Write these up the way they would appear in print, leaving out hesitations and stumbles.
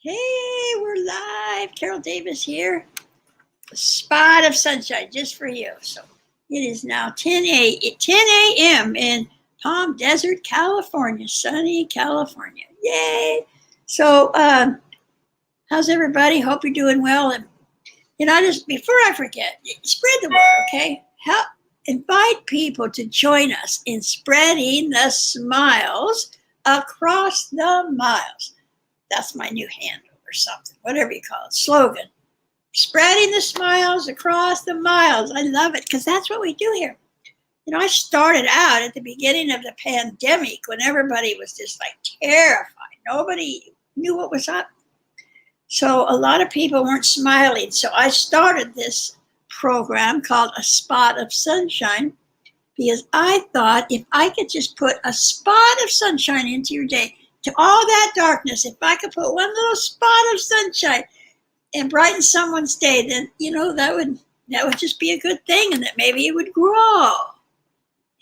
Hey, we're live. Carol Davis here. A spot of sunshine just for you. So it is now 10 a.m. in Palm Desert, California, sunny California. Yay! So, how's everybody? Hope you're doing well. And just before I forget, spread the word, okay? Invite people to join us in spreading the smiles across the miles. That's my new handle or something, whatever you call it, slogan. Spreading the smiles across the miles. I love it because that's what we do here. I started out at the beginning of the pandemic when everybody was just like terrified. Nobody knew what was up. So a lot of people weren't smiling. So I started this program called A Spot of Sunshine because I thought if I could just put a spot of sunshine into your day, to all that darkness, if I could put one little spot of sunshine and brighten someone's day, then that would just be a good thing, and that maybe it would grow.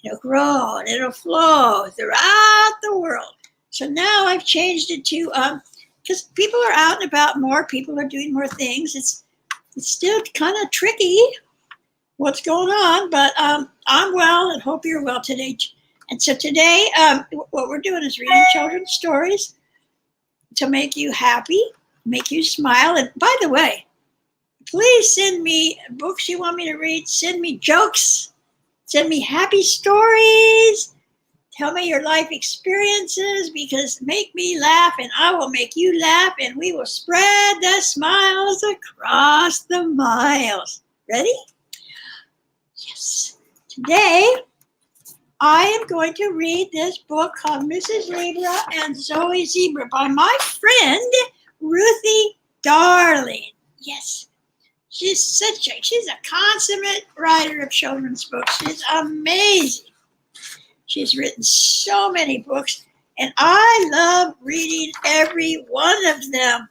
It'll grow and it'll flow throughout the world. So now I've changed it to because people are out and about more, people are doing more things. It's still kind of tricky what's going on, but I'm well and hope you're well today. And so today, what we're doing is reading children's stories to make you happy, make you smile. And by the way, please send me books you want me to read. Send me jokes. Send me happy stories. Tell me your life experiences, because make me laugh and I will make you laugh, and we will spread the smiles across the miles. Ready? Yes. Today, I am going to read this book called Mrs. Libra and Zoe Zebra by my friend, Ruthie Darling. Yes, she's a consummate writer of children's books. She's amazing. She's written so many books, and I love reading every one of them.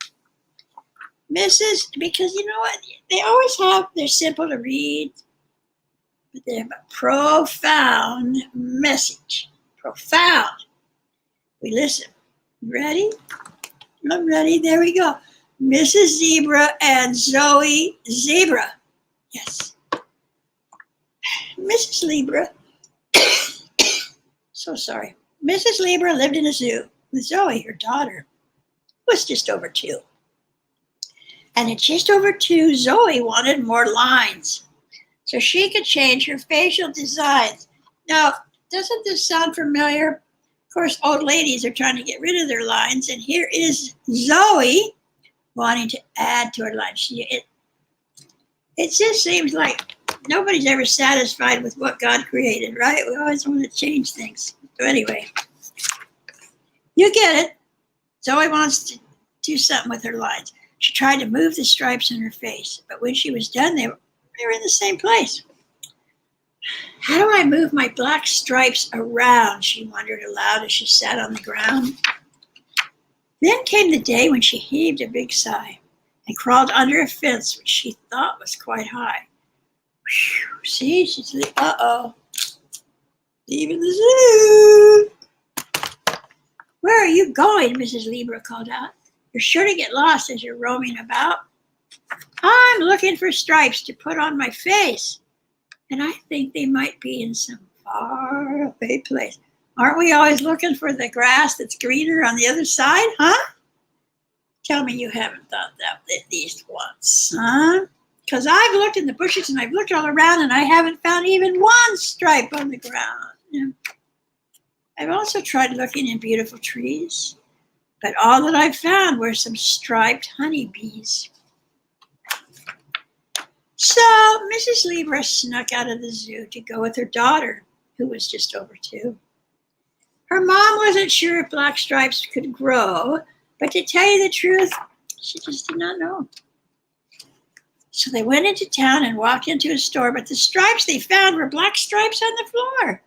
Because you know what? They're simple to read. But they have a profound message. Profound. We listen. Ready? I'm ready. There we go. Mrs. Zebra and Zoe Zebra. Yes. Mrs. Libra. So sorry. Mrs. Libra lived in a zoo with Zoe, her daughter, who was just over 2. And at just over 2, Zoe wanted more lines, so she could change her facial designs. Now, doesn't this sound familiar? Of course, old ladies are trying to get rid of their lines, and here is Zoe wanting to add to her lines. It just seems like nobody's ever satisfied with what God created, right? We always want to change things. So anyway, you get it. Zoe wants to do something with her lines. She tried to move the stripes on her face, but when she was done, they were in the same place. How do I move my black stripes around? She wondered aloud as she sat on the ground. Then came the day when she heaved a big sigh and crawled under a fence which she thought was quite high. Whew, see, she's leaving the zoo. Where are you going? Mrs. Libra called out. You're sure to get lost as you're roaming about. I'm looking for stripes to put on my face, and I think they might be in some far away place. Aren't we always looking for the grass that's greener on the other side, huh? Tell me you haven't thought that at least once, huh? Because I've looked in the bushes and I've looked all around and I haven't found even one stripe on the ground. I've also tried looking in beautiful trees, but all that I found were some striped honeybees. So Mrs. Libra snuck out of the zoo to go with her daughter, who was just over 2. Her mom wasn't sure if black stripes could grow, but to tell you the truth, she just did not know. So they went into town and walked into a store, but the stripes they found were black stripes on the floor.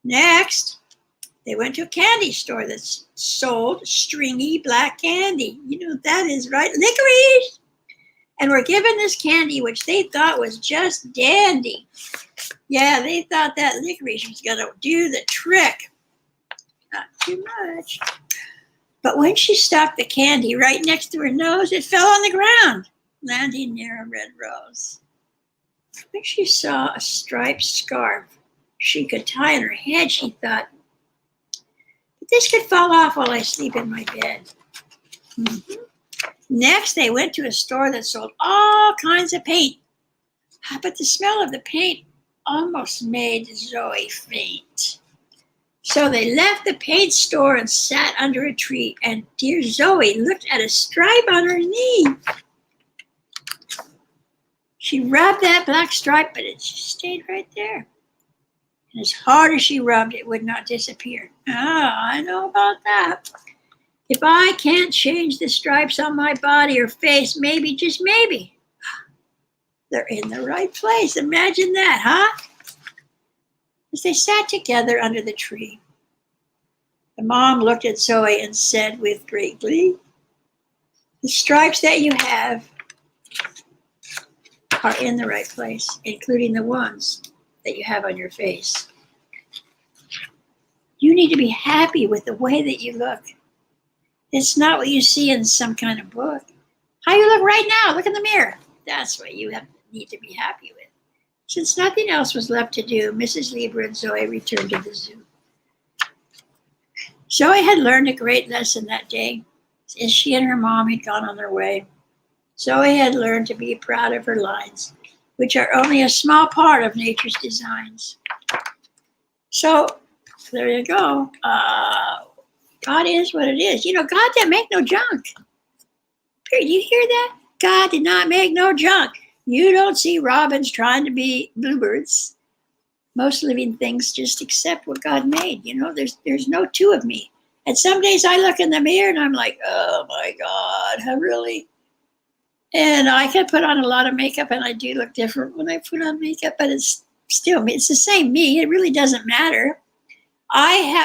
Next, they went to a candy store that sold stringy black candy. You know what that is, right? Licorice! And were given this candy, which they thought was just dandy. Yeah, they thought that licorice was going to do the trick. Not too much. But when she stuck the candy right next to her nose, it fell on the ground, landing near a red rose. When she saw a striped scarf she could tie on her head, she thought, but this could fall off while I sleep in my bed. Mm-hmm. Next, they went to a store that sold all kinds of paint. But the smell of the paint almost made Zoe faint. So they left the paint store and sat under a tree, and dear Zoe looked at a stripe on her knee. She rubbed that black stripe, but it just stayed right there. And as hard as she rubbed, it would not disappear. I know about that. If I can't change the stripes on my body or face, maybe, just maybe, they're in the right place. Imagine that, huh? As they sat together under the tree, the mom looked at Zoe and said with great glee, the stripes that you have are in the right place, including the ones that you have on your face. You need to be happy with the way that you look. It's not what you see in some kind of book. How you look right now, look in the mirror. That's what you need to be happy with. Since nothing else was left to do, Mrs. Lieber and Zoe returned to the zoo. Zoe had learned a great lesson that day, as she and her mom had gone on their way. Zoe had learned to be proud of her lines, which are only a small part of nature's designs. So, there you go. God is what it is. You know, God didn't make no junk. Period. You hear that? God did not make no junk. You don't see robins trying to be bluebirds. Most living things just accept what God made. You know, there's no two of me. And some days I look in the mirror and I'm like, oh my God, really? And I can put on a lot of makeup and I do look different when I put on makeup, but it's still me. It's the same me. It really doesn't matter.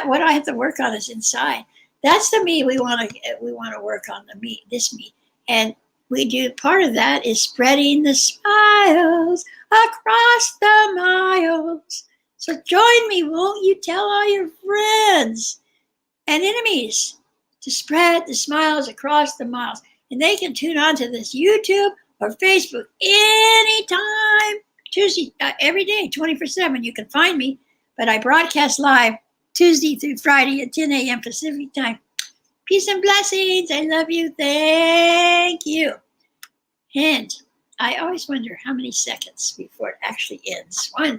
What I have to work on is inside. That's the me we want to work on, this me. And we do, part of that is spreading the smiles across the miles. So join me, won't you? Tell all your friends and enemies to spread the smiles across the miles. And they can tune on to this YouTube or Facebook anytime, Tuesday, every day, 24/7. You can find me, but I broadcast live Tuesday through Friday at 10 a.m. Pacific time. Peace and blessings. I love you. Thank you. And I always wonder how many seconds before it actually ends. 1,